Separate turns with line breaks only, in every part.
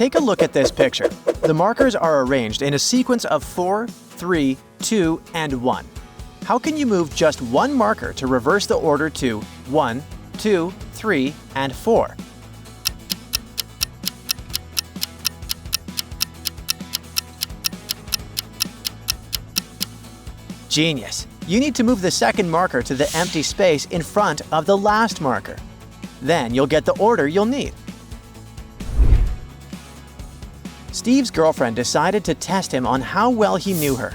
Take a look at this picture. The markers are arranged in a sequence of 4, 3, 2, and 1. How can you move just one marker to reverse the order to 1, 2, 3, and 4? Genius! You need to move the second marker to the empty space in front of the last marker. Then you'll get the order you'll need. Steve's girlfriend decided to test him on how well he knew her.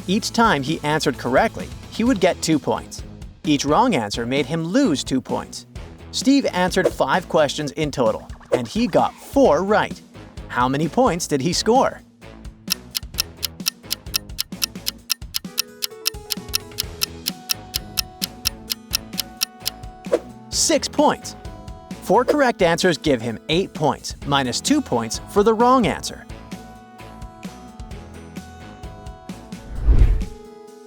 Each time he answered correctly, he would get 2 points. Each wrong answer made him lose 2 points. Steve answered 5 questions in total, and he got 4 right. How many points did he score? Six points. 4 correct answers give him 8 points, minus 2 points for the wrong answer.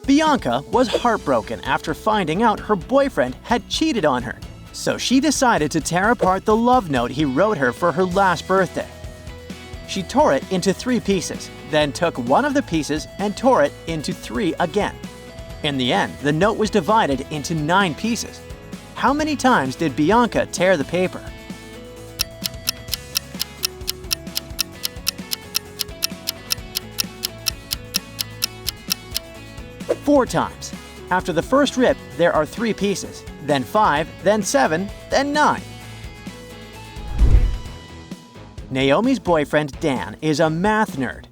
Bianca was heartbroken after finding out her boyfriend had cheated on her, so she decided to tear apart the love note he wrote her for her last birthday. She tore it into 3 pieces, then took one of the pieces and tore it into 3 again. In the end, the note was divided into 9 pieces. How many times did Bianca tear the paper? 4 times. After the first rip, there are 3 pieces, then 5, then 7, then 9. Naomi's boyfriend Dan is a math nerd.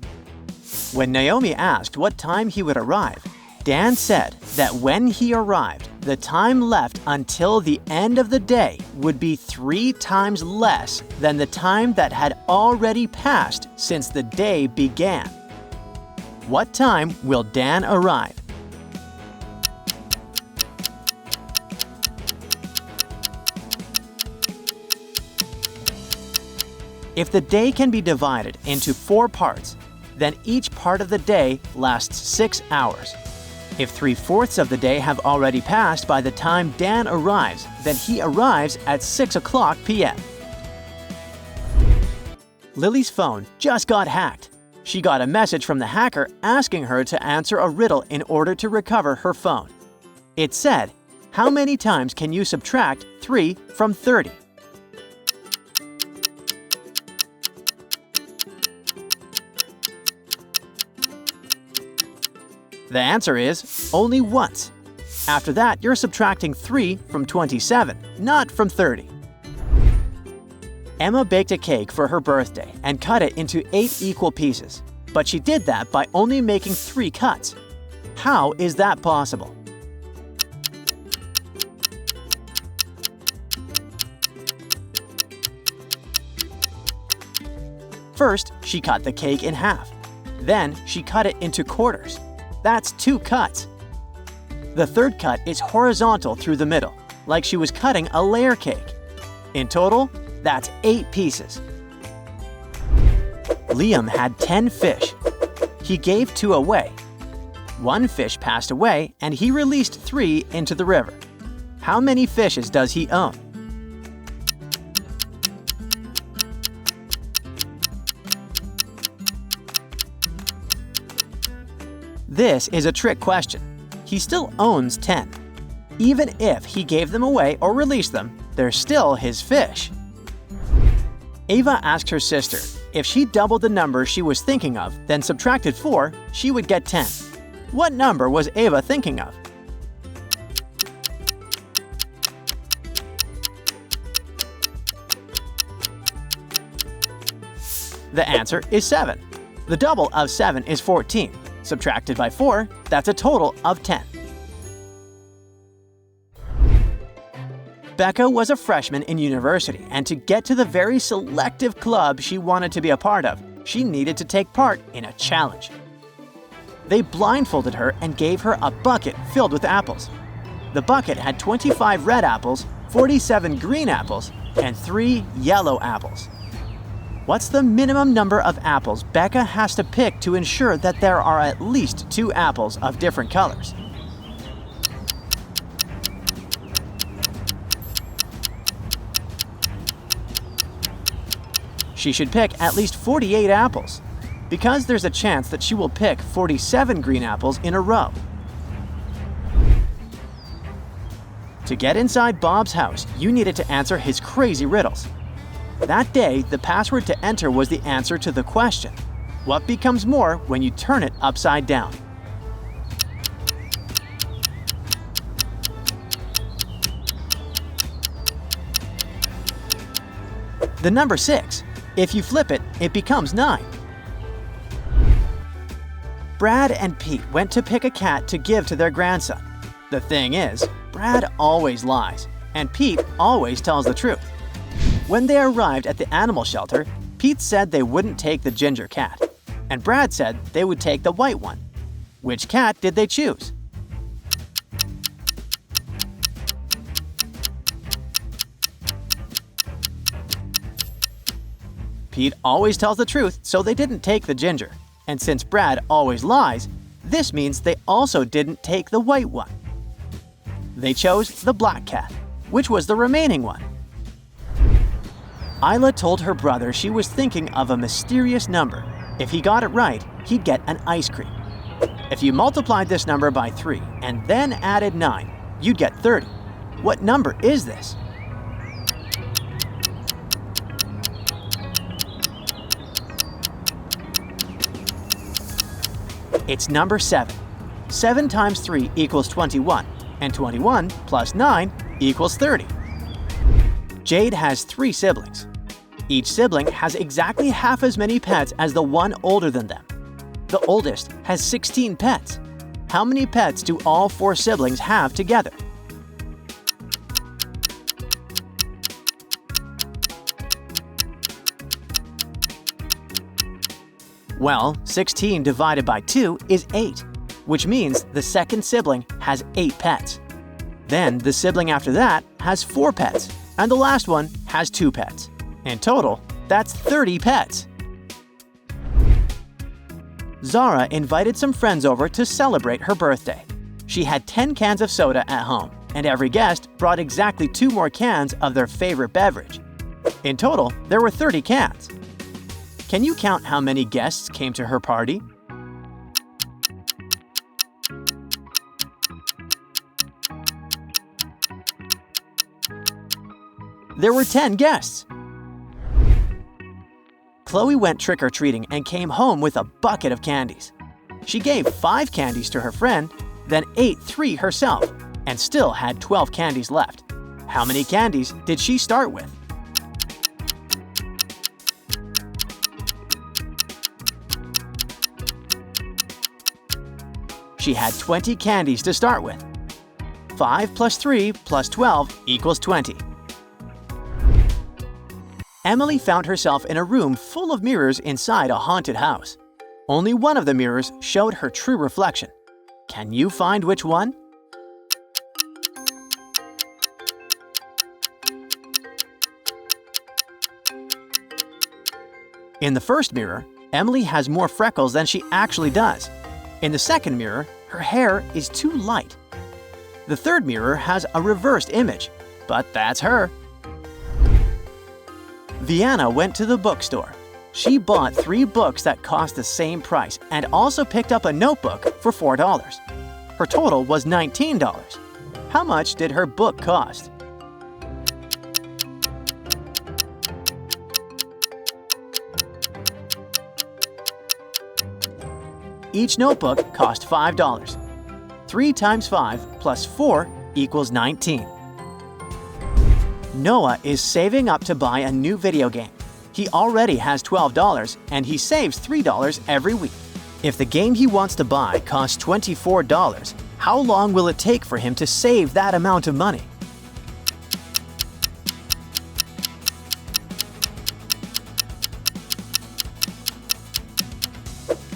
When Naomi asked what time he would arrive, Dan said that when he arrived, the time left until the end of the day would be 3 times less than the time that had already passed since the day began. What time will Dan arrive? If the day can be divided into 4 parts, then each part of the day lasts 6 hours. If 3/4 of the day have already passed by the time Dan arrives, then he arrives at 6 o'clock p.m. Lily's phone just got hacked. She got a message from the hacker asking her to answer a riddle in order to recover her phone. It said, "How many times can you subtract 3 from 30? The answer is only once. After that, you're subtracting 3 from 27, not from 30. Emma baked a cake for her birthday and cut it into 8 equal pieces, but she did that by only making 3 cuts. How is that possible? First, she cut the cake in half. Then, she cut it into quarters. That's 2 cuts. The third cut is horizontal through the middle, like she was cutting a layer cake. In total, that's 8 pieces. Liam had 10 fish. He gave 2 away. 1 fish passed away, and he released 3 into the river. How many fishes does he own? This is a trick question. He still owns 10. Even if he gave them away or released them, they're still his fish. Ava asked her sister if she doubled the number she was thinking of, then subtracted 4, she would get 10. What number was Ava thinking of? The answer is 7. The double of 7 is 14. Subtracted by 4, that's a total of 10. Becca was a freshman in university, and to get to the very selective club she wanted to be a part of, she needed to take part in a challenge. They blindfolded her and gave her a bucket filled with apples. The bucket had 25 red apples, 47 green apples, and 3 yellow apples. What's the minimum number of apples Becca has to pick to ensure that there are at least 2 apples of different colors? She should pick at least 48 apples, because there's a chance that she will pick 47 green apples in a row. To get inside Bob's house, you needed to answer his crazy riddles. That day, the password to enter was the answer to the question, what becomes more when you turn it upside down? The number 6. If you flip it, it becomes 9. Brad and Pete went to pick a cat to give to their grandson. The thing is, Brad always lies, and Pete always tells the truth. When they arrived at the animal shelter, Pete said they wouldn't take the ginger cat, and Brad said they would take the white one. Which cat did they choose? Pete always tells the truth, so they didn't take the ginger. And since Brad always lies, this means they also didn't take the white one. They chose the black cat, which was the remaining one. Isla told her brother she was thinking of a mysterious number. If he got it right, he'd get an ice cream. If you multiplied this number by 3 and then added 9, you'd get 30. What number is this? It's number 7. 7 times 3 equals 21, and 21 plus 9 equals 30. Jade has 3 siblings. Each sibling has exactly half as many pets as the one older than them. The oldest has 16 pets. How many pets do all 4 siblings have together? Well, 16 divided by 2 is 8, which means the second sibling has 8 pets. Then the sibling after that has 4 pets, and the last one has 2 pets. In total, that's 30 pets. Zara invited some friends over to celebrate her birthday. She had 10 cans of soda at home, and every guest brought exactly 2 more cans of their favorite beverage. In total, there were 30 cans. Can you count how many guests came to her party? There were 10 guests. Chloe went trick-or-treating and came home with a bucket of candies. She gave 5 candies to her friend, then ate 3 herself, and still had 12 candies left. How many candies did she start with? She had 20 candies to start with. 5 plus 3 plus 12 equals 20. Emily found herself in a room full of mirrors inside a haunted house. Only one of the mirrors showed her true reflection. Can you find which one? In the first mirror, Emily has more freckles than she actually does. In the second mirror, her hair is too light. The third mirror has a reversed image, but that's her. Vienna went to the bookstore. She bought 3 books that cost the same price and also picked up a notebook for $4. Her total was $19. How much did her book cost? Each notebook cost $5. 3 times 5 plus 4 equals 19. Noah is saving up to buy a new video game. He already has $12 and he saves $3 every week. If the game he wants to buy costs $24, how long will it take for him to save that amount of money?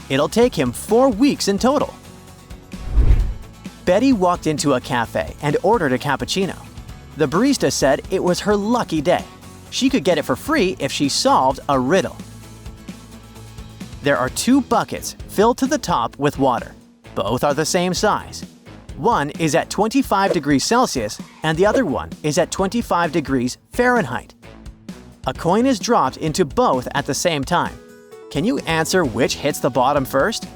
It'll take him 4 weeks in total. Betty walked into a cafe and ordered a cappuccino. The barista said it was her lucky day. She could get it for free if she solved a riddle. There are 2 buckets filled to the top with water. Both are the same size. One is at 25 degrees Celsius and the other one is at 25 degrees Fahrenheit. A coin is dropped into both at the same time. Can you answer which hits the bottom first?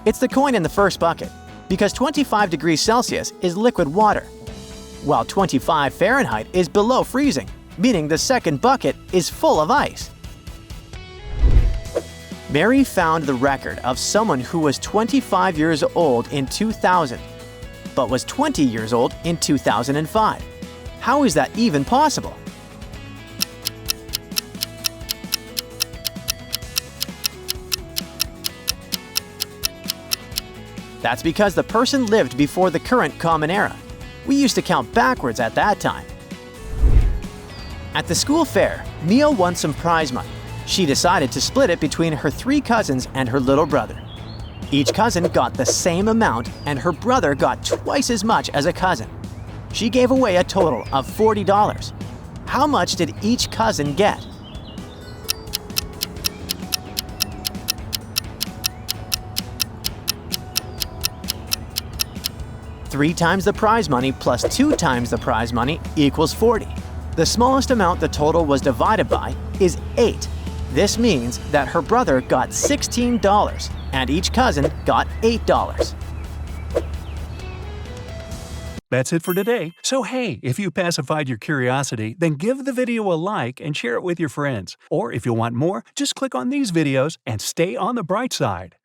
It's the coin in the first bucket, because 25 degrees Celsius is liquid water, while 25 Fahrenheit is below freezing, meaning the second bucket is full of ice. Mary found the record of someone who was 25 years old in 2000, but was 20 years old in 2005. How is that even possible? That's because the person lived before the current Common Era. We used to count backwards at that time. At the school fair, Mia won some prize money. She decided to split it between her 3 cousins and her little brother. Each cousin got the same amount, and her brother got twice as much as a cousin. She gave away a total of $40. How much did each cousin get? Three times the prize money plus 2 times the prize money equals 40. The smallest amount the total was divided by is 8. This means that her brother got $16 and each cousin got $8.
That's it for today. So hey, if you pacified your curiosity, then give the video a like and share it with your friends. Or if you want more, just click on these videos and stay on the bright side.